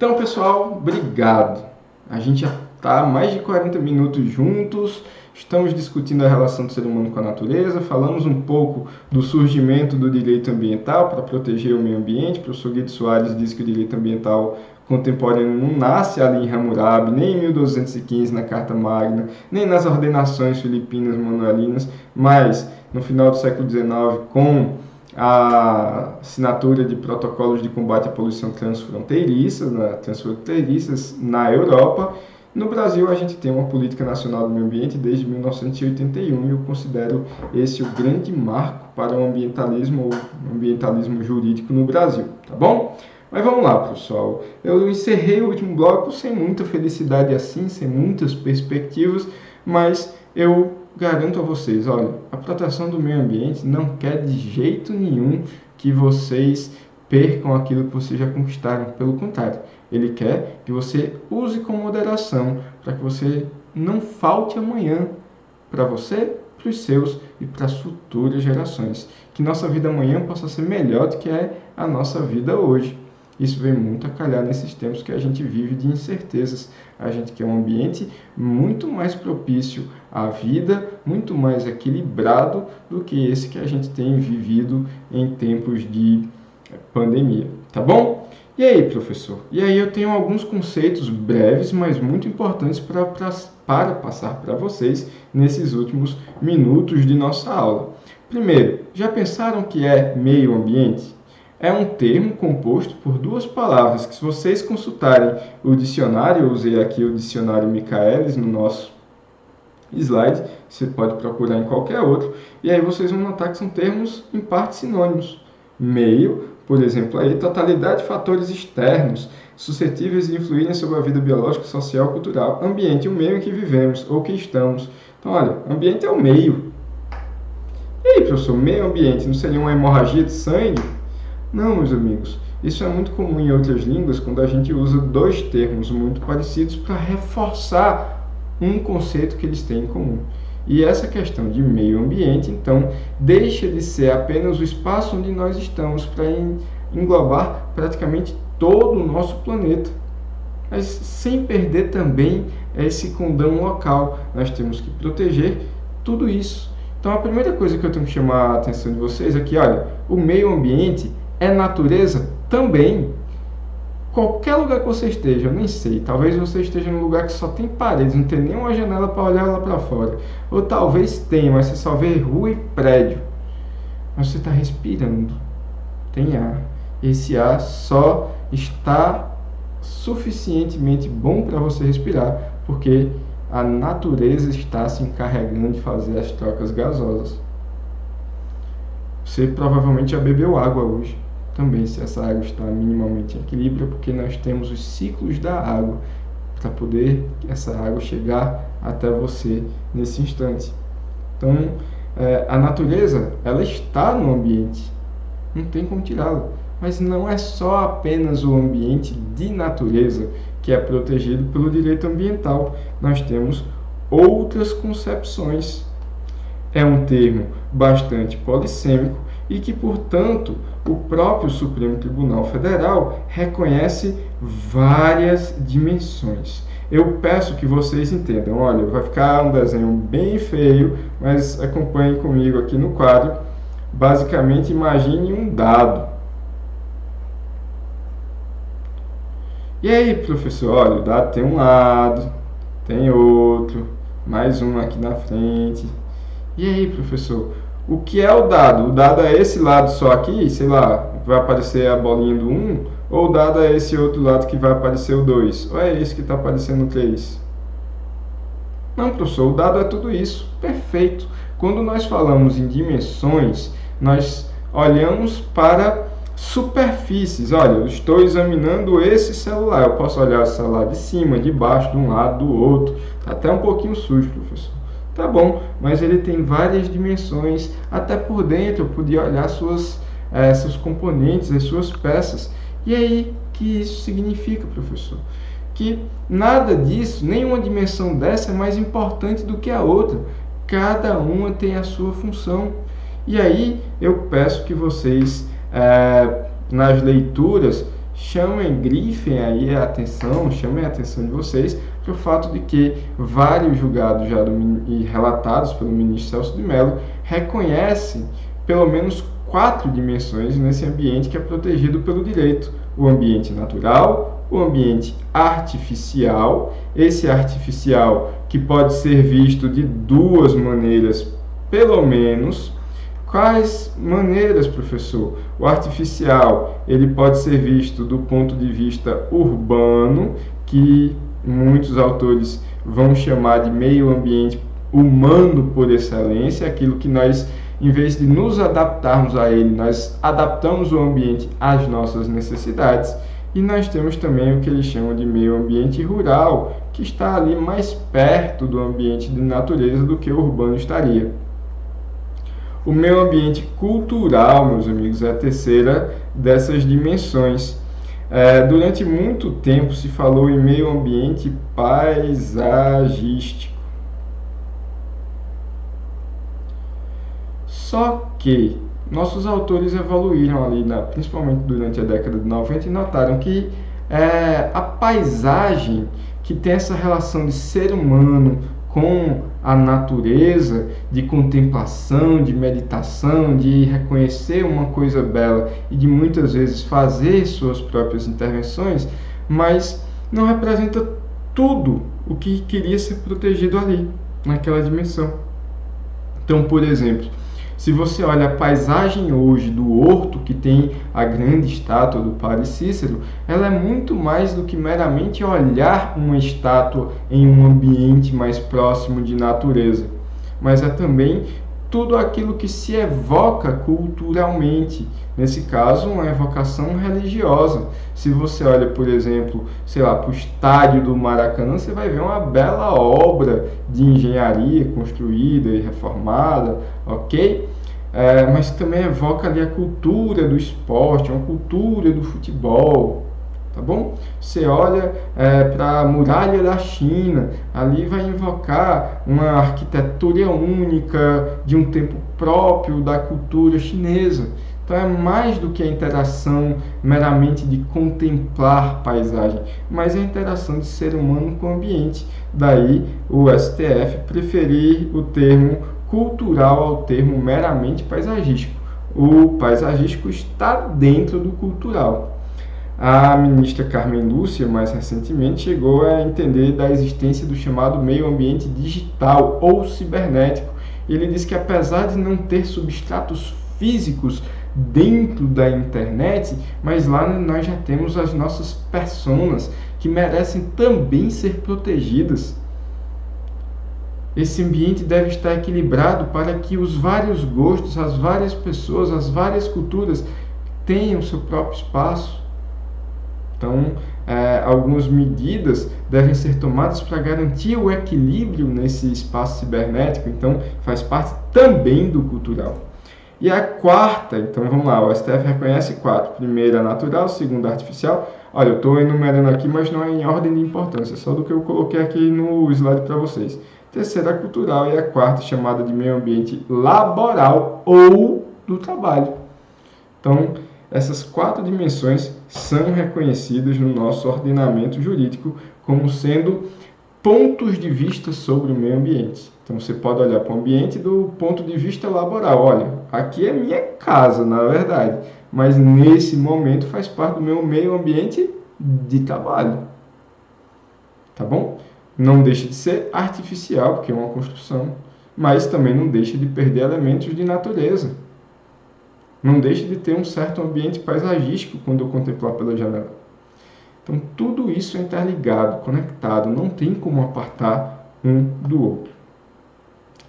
Então, pessoal, obrigado. A gente já está há mais de 40 minutos juntos, estamos discutindo a relação do ser humano com a natureza, falamos um pouco do surgimento do direito ambiental para proteger o meio ambiente. O professor Guido Soares disse que o direito ambiental contemporâneo não nasce ali em Hammurabi, nem em 1215 na Carta Magna, nem nas ordenações filipinas manuelinas, mas no final do século XIX, com a assinatura de protocolos de combate à poluição transfronteiriças na Europa. No Brasil, a gente tem uma política nacional do meio ambiente desde 1981 e eu considero esse o grande marco para o ambientalismo jurídico no Brasil, tá bom? Mas vamos lá, pessoal. Eu encerrei o último bloco sem muita felicidade assim, sem muitas perspectivas, mas eu garanto a vocês, olha, a proteção do meio ambiente não quer de jeito nenhum que vocês percam aquilo que vocês já conquistaram. Pelo contrário, ele quer que você use com moderação para que você não falte amanhã para você, para os seus e para as futuras gerações. Que nossa vida amanhã possa ser melhor do que é a nossa vida hoje. Isso vem muito a calhar nesses tempos que a gente vive de incertezas. A gente quer um ambiente muito mais propício à vida, muito mais equilibrado do que esse que a gente tem vivido em tempos de pandemia. Tá bom? E aí, professor? E aí eu tenho alguns conceitos breves, mas muito importantes para passar para vocês nesses últimos minutos de nossa aula. Primeiro, já pensaram o que é meio ambiente? É um termo composto por duas palavras que, se vocês consultarem o dicionário, eu usei aqui o dicionário Michaelis no nosso slide, você pode procurar em qualquer outro, e aí vocês vão notar que são termos em parte sinônimos. Meio, por exemplo, aí, totalidade de fatores externos suscetíveis de influírem sobre a vida biológica, social e cultural. Ambiente, o meio em que vivemos ou que estamos. Então, olha, ambiente é o meio. E aí, professor, meio ambiente não seria uma hemorragia de sangue? Não, meus amigos, isso é muito comum em outras línguas quando a gente usa dois termos muito parecidos para reforçar um conceito que eles têm em comum. E essa questão de meio ambiente, então, deixa de ser apenas o espaço onde nós estamos para englobar praticamente todo o nosso planeta. Mas sem perder também esse condão local. Nós temos que proteger tudo isso. Então, a primeira coisa que eu tenho que chamar a atenção de vocês é que, olha, o meio ambiente é natureza também. Qualquer lugar que você esteja, eu nem sei, talvez você esteja num lugar que só tem paredes, não tem nenhuma janela para olhar lá para fora. Ou talvez tenha, mas você só vê rua e prédio. Mas você está respirando, tem ar. Esse ar só está suficientemente bom para você respirar, porque a natureza está se encarregando de fazer as trocas gasosas. Você provavelmente já bebeu água hoje. Também, se essa água está minimamente em equilíbrio, porque nós temos os ciclos da água para poder essa água chegar até você nesse instante. Então, a natureza, ela está no ambiente, não tem como tirá-la. Mas não é só apenas o ambiente de natureza que é protegido pelo direito ambiental. Nós temos outras concepções. É um termo bastante polissêmico e que, portanto, o próprio Supremo Tribunal Federal reconhece várias dimensões. Eu peço que vocês entendam. Olha, vai ficar um desenho bem feio, mas acompanhem comigo aqui no quadro. Basicamente, imagine um dado. E aí, professor, olha, o dado tem um lado, tem outro, mais um aqui na frente. E aí, professor, o que é o dado? O dado é esse lado só aqui, sei lá, vai aparecer a bolinha do 1, ou o dado é esse outro lado que vai aparecer o 2? Ou é esse que está aparecendo o 3? Não, professor, o dado é tudo isso. Perfeito. Quando nós falamos em dimensões, nós olhamos para superfícies. Olha, eu estou examinando esse celular. Eu posso olhar o celular de cima, de baixo, de um lado, do outro. Está até um pouquinho sujo, professor. Tá bom, mas ele tem várias dimensões. Até por dentro eu podia olhar seus componentes, as suas peças. E aí, o que isso significa, professor? Que nada disso, nenhuma dimensão dessa é mais importante do que a outra. Cada uma tem a sua função. E aí eu peço que vocês, nas leituras, grifem aí a atenção, chamem a atenção de vocês para o fato de que vários julgados já e relatados pelo ministro Celso de Mello reconhecem pelo menos 4 dimensões nesse ambiente que é protegido pelo direito: o ambiente natural, o ambiente artificial, esse artificial que pode ser visto de 2 maneiras, pelo menos. Quais maneiras, professor? O artificial, ele pode ser visto do ponto de vista urbano, que muitos autores vão chamar de meio ambiente humano por excelência, aquilo que nós, em vez de nos adaptarmos a ele, nós adaptamos o ambiente às nossas necessidades. E nós temos também o que eles chamam de meio ambiente rural, que está ali mais perto do ambiente de natureza do que o urbano estaria. O meio ambiente cultural, meus amigos, é a terceira dessas dimensões. Durante muito tempo se falou em meio ambiente paisagístico. Só que nossos autores evoluíram ali, principalmente durante a década de 90, e notaram que a paisagem, que tem essa relação de ser humano com a natureza, de contemplação, de meditação, de reconhecer uma coisa bela e de muitas vezes fazer suas próprias intervenções, mas não representa tudo o que queria ser protegido ali, naquela dimensão. Então, por exemplo, se você olha a paisagem hoje do Horto, que tem a grande estátua do Padre Cícero, ela é muito mais do que meramente olhar uma estátua em um ambiente mais próximo de natureza, mas é também tudo aquilo que se evoca culturalmente. Nesse caso, uma evocação religiosa. Se você olha, por exemplo, para o estádio do Maracanã, você vai ver uma bela obra de engenharia construída e reformada, ok? Mas também evoca ali a cultura do esporte, uma cultura do futebol, tá bom? Você olha para a muralha da China, ali vai invocar uma arquitetura única de um tempo próprio da cultura chinesa. Então é mais do que a interação meramente de contemplar paisagem, mas a interação de ser humano com o ambiente. Daí o STF preferir o termo cultural ao termo meramente paisagístico. O paisagístico está dentro do cultural. A ministra Carmen Lúcia, mais recentemente, chegou a entender da existência do chamado meio ambiente digital ou cibernético. Ele diz que, apesar de não ter substratos físicos dentro da internet, mas lá nós já temos as nossas personas que merecem também ser protegidas. Esse ambiente deve estar equilibrado para que os vários gostos, as várias pessoas, as várias culturas tenham seu próprio espaço. Então, algumas medidas devem ser tomadas para garantir o equilíbrio nesse espaço cibernético. Então, faz parte também do cultural. E a quarta, então vamos lá, o STF reconhece 4. Primeira, natural, segunda, artificial. Olha, eu estou enumerando aqui, mas não é em ordem de importância, só do que eu coloquei aqui no slide para vocês. Terceira, cultural, e a quarta, chamada de meio ambiente laboral ou do trabalho. Então, essas 4 dimensões são reconhecidas no nosso ordenamento jurídico como sendo pontos de vista sobre o meio ambiente. Então, você pode olhar para o ambiente do ponto de vista laboral. Olha, aqui é minha casa, na verdade, mas nesse momento faz parte do meu meio ambiente de trabalho. Tá bom? Não deixa de ser artificial, porque é uma construção, mas também não deixa de perder elementos de natureza. Não deixa de ter um certo ambiente paisagístico quando eu contemplar pela janela. Então, tudo isso é interligado, conectado, não tem como apartar um do outro.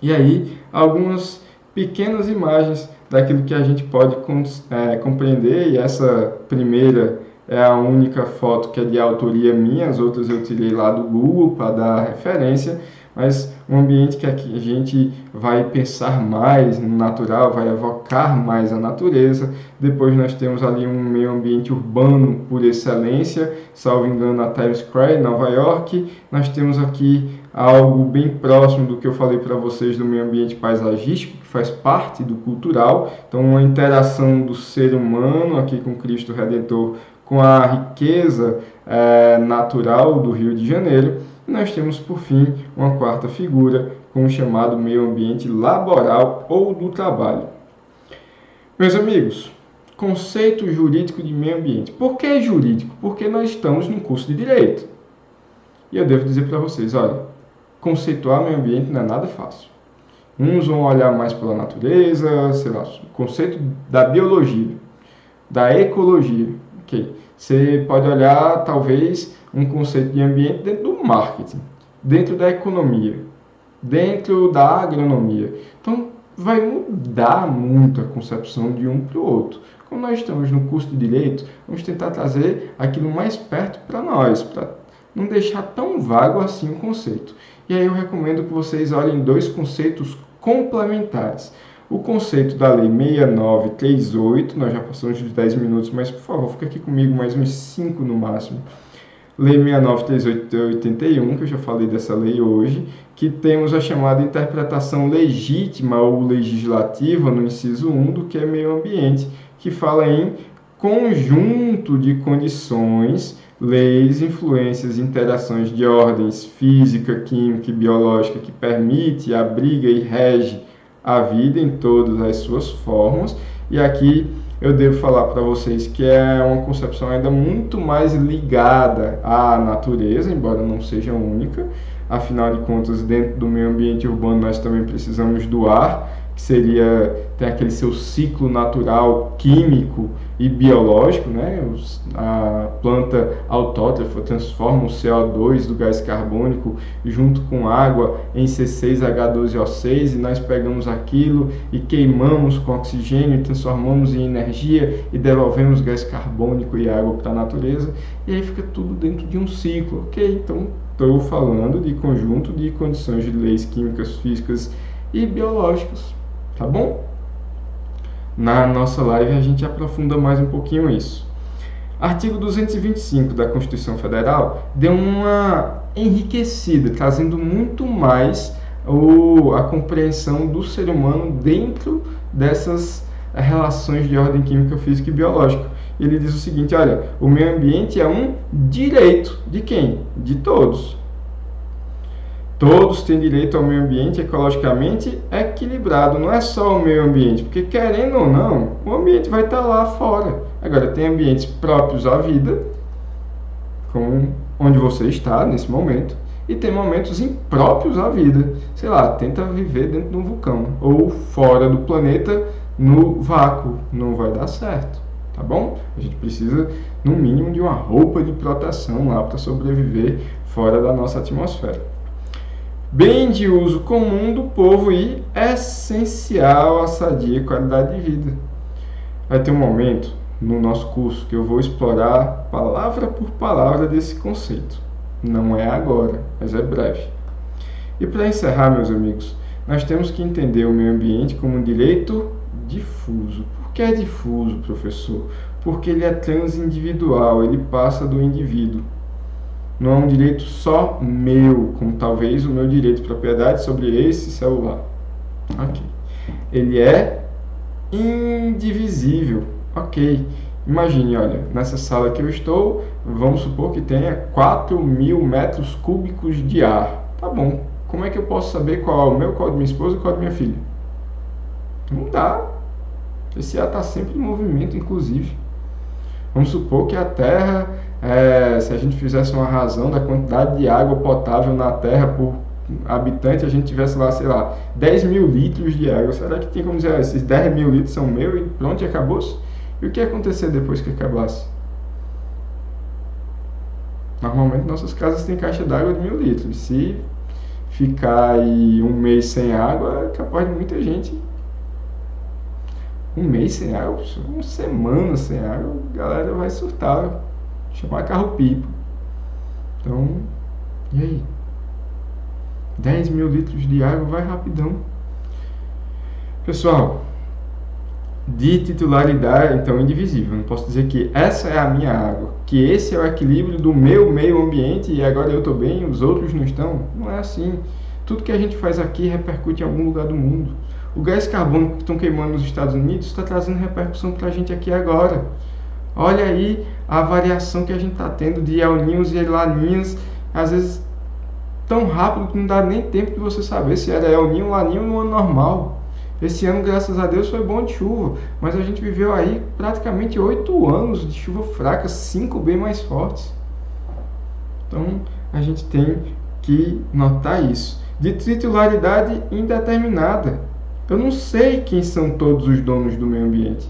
E aí, algumas pequenas imagens daquilo que a gente pode compreender, e essa primeira é a única foto que é de autoria minha, as outras eu tirei lá do Google para dar referência, mas um ambiente que aqui a gente vai pensar mais no natural, vai evocar mais a natureza. Depois nós temos ali um meio ambiente urbano por excelência, salvo engano a Times Square, Nova York. Nós temos aqui algo bem próximo do que eu falei para vocês do meio ambiente paisagístico, que faz parte do cultural. Então, uma interação do ser humano aqui com Cristo Redentor com a riqueza natural do Rio de Janeiro. E nós temos, por fim, uma quarta figura, com o chamado meio ambiente laboral ou do trabalho. Meus amigos, conceito jurídico de meio ambiente. Por que jurídico? Porque nós estamos num curso de direito. E eu devo dizer para vocês, olha, conceituar meio ambiente não é nada fácil. Uns vão olhar mais pela natureza, sei lá, o conceito da biologia, da ecologia. Okay. Você pode olhar, talvez, um conceito de ambiente dentro do marketing, dentro da economia, dentro da agronomia. Então, vai mudar muito a concepção de um para o outro. Como nós estamos no curso de Direito, vamos tentar trazer aquilo mais perto para nós, para não deixar tão vago assim o conceito. E aí eu recomendo que vocês olhem dois conceitos complementares. O conceito da Lei 6938, nós já passamos de 10 minutos, mas por favor, fica aqui comigo mais uns 5 no máximo. Lei 6938 de 81, que eu já falei dessa lei hoje, que temos a chamada interpretação legítima ou legislativa no inciso 1 do que é meio ambiente, que fala em conjunto de condições, leis, influências, interações de ordens física, química e biológica que permite, abriga e rege a vida em todas as suas formas. E aqui eu devo falar para vocês que é uma concepção ainda muito mais ligada à natureza, embora não seja única. Afinal de contas, dentro do meio ambiente urbano nós também precisamos do ar, que tem aquele seu ciclo natural químico e biológico, né? A planta autótrofa transforma o CO2 do gás carbônico junto com água em C6H12O6 e nós pegamos aquilo e queimamos com oxigênio e transformamos em energia e devolvemos gás carbônico e água para a natureza, e aí fica tudo dentro de um ciclo, ok? Então estou falando de conjunto de condições de leis químicas, físicas e biológicas. Tá bom? Na nossa live a gente aprofunda mais um pouquinho isso. Artigo 225 da Constituição Federal deu uma enriquecida, trazendo muito mais a compreensão do ser humano dentro dessas relações de ordem química, física e biológica. Ele diz o seguinte, olha, o meio ambiente é um direito de quem? De todos. Todos têm direito ao meio ambiente ecologicamente equilibrado. Não é só o meio ambiente, porque querendo ou não, o ambiente vai estar lá fora. Agora, tem ambientes próprios à vida, como onde você está nesse momento, e tem momentos impróprios à vida. Sei lá, tenta viver dentro de um vulcão, ou fora do planeta, no vácuo. Não vai dar certo, tá bom? A gente precisa, no mínimo, de uma roupa de proteção lá para sobreviver fora da nossa atmosfera. Bem de uso comum do povo e essencial à sadia qualidade de vida. Vai ter um momento no nosso curso que eu vou explorar palavra por palavra desse conceito. Não é agora, mas é breve. E para encerrar, meus amigos, nós temos que entender o meio ambiente como um direito difuso. Por que é difuso, professor? Porque ele é transindividual, ele passa do indivíduo. Não é um direito só meu, como talvez o meu direito de propriedade sobre esse celular. Ok. Ele é indivisível. Ok. Imagine, olha, nessa sala que eu estou, vamos supor que tenha 4.000 metros cúbicos de ar. Tá bom. Como é que eu posso saber qual é o meu, qual é da minha esposa e qual é da minha filha? Não dá. Esse ar está sempre em movimento, inclusive. Vamos supor que a Terra, se a gente fizesse uma razão da quantidade de água potável na Terra por habitante, a gente tivesse lá, sei lá, 10.000 litros de água. Será que tem como dizer, esses 10.000 litros são meus e pronto, e acabou-se? E o que ia acontecer depois que acabasse? Normalmente nossas casas têm caixa d'água de 1.000 litros. Se ficar aí um mês sem água, é capaz de muita gente... Um mês sem água, uma semana sem água, a galera vai surtar, chamar carro-pipa. Então, e aí? 10.000 litros de água vai rapidão. Pessoal, de titularidade, então, indivisível. Não posso dizer que essa é a minha água, que esse é o equilíbrio do meu meio ambiente e agora eu estou bem e os outros não estão. Não é assim. Tudo que a gente faz aqui repercute em algum lugar do mundo. O gás carbônico que estão queimando nos Estados Unidos está trazendo repercussão para a gente aqui agora. Olha aí a variação que a gente está tendo de El Niños e Laninhas, às vezes tão rápido que não dá nem tempo de você saber se era El Niño ou Laninha no ano normal. Esse ano, graças a Deus, foi bom de chuva, mas a gente viveu aí praticamente 8 anos de chuva fraca, 5 bem mais fortes. Então, a gente tem que notar isso. De titularidade indeterminada. Eu não sei quem são todos os donos do meio ambiente.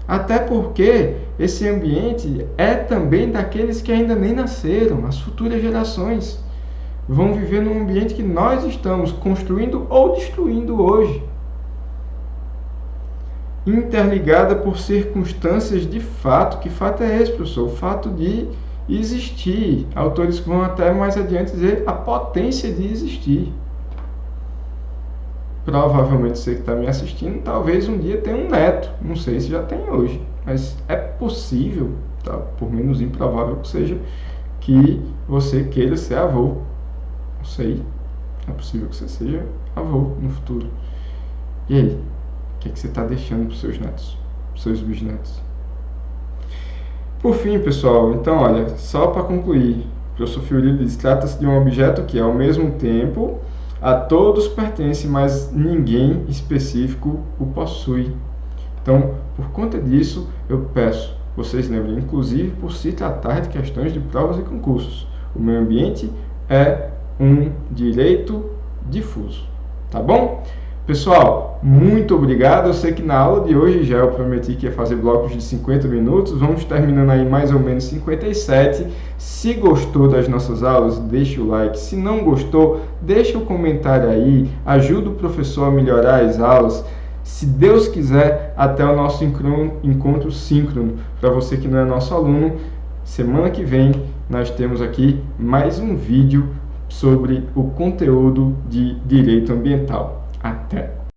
Até porque esse ambiente é também daqueles que ainda nem nasceram, as futuras gerações vão viver num ambiente que nós estamos construindo ou destruindo hoje. Interligada por circunstâncias de fato. Que fato é esse, professor? O fato de existir. Autores que vão até mais adiante dizer a potência de existir. Provavelmente você que está me assistindo, talvez um dia tenha um neto. Não sei se já tem hoje, mas é possível, tá? Por menos improvável que seja, que você queira ser avô. Não sei. É possível que você seja avô no futuro. E aí? O que você está deixando para os seus netos, para os seus bisnetos? Por fim, pessoal, então, olha, só para concluir, o professor Fiorilo diz: trata-se de um objeto que, ao mesmo tempo, a todos pertence, mas ninguém específico o possui. Então, por conta disso, eu peço, vocês lembrem, inclusive por se tratar de questões de provas e concursos, o meio ambiente é um direito difuso, tá bom? Pessoal, muito obrigado. Eu sei que na aula de hoje já eu prometi que ia fazer blocos de 50 minutos. Vamos terminando aí mais ou menos 57. Se gostou das nossas aulas, deixa o like. Se não gostou, deixa o comentário aí. Ajuda o professor a melhorar as aulas. Se Deus quiser, até o nosso encontro síncrono. Para você que não é nosso aluno, semana que vem nós temos aqui mais um vídeo sobre o conteúdo de direito ambiental. Até!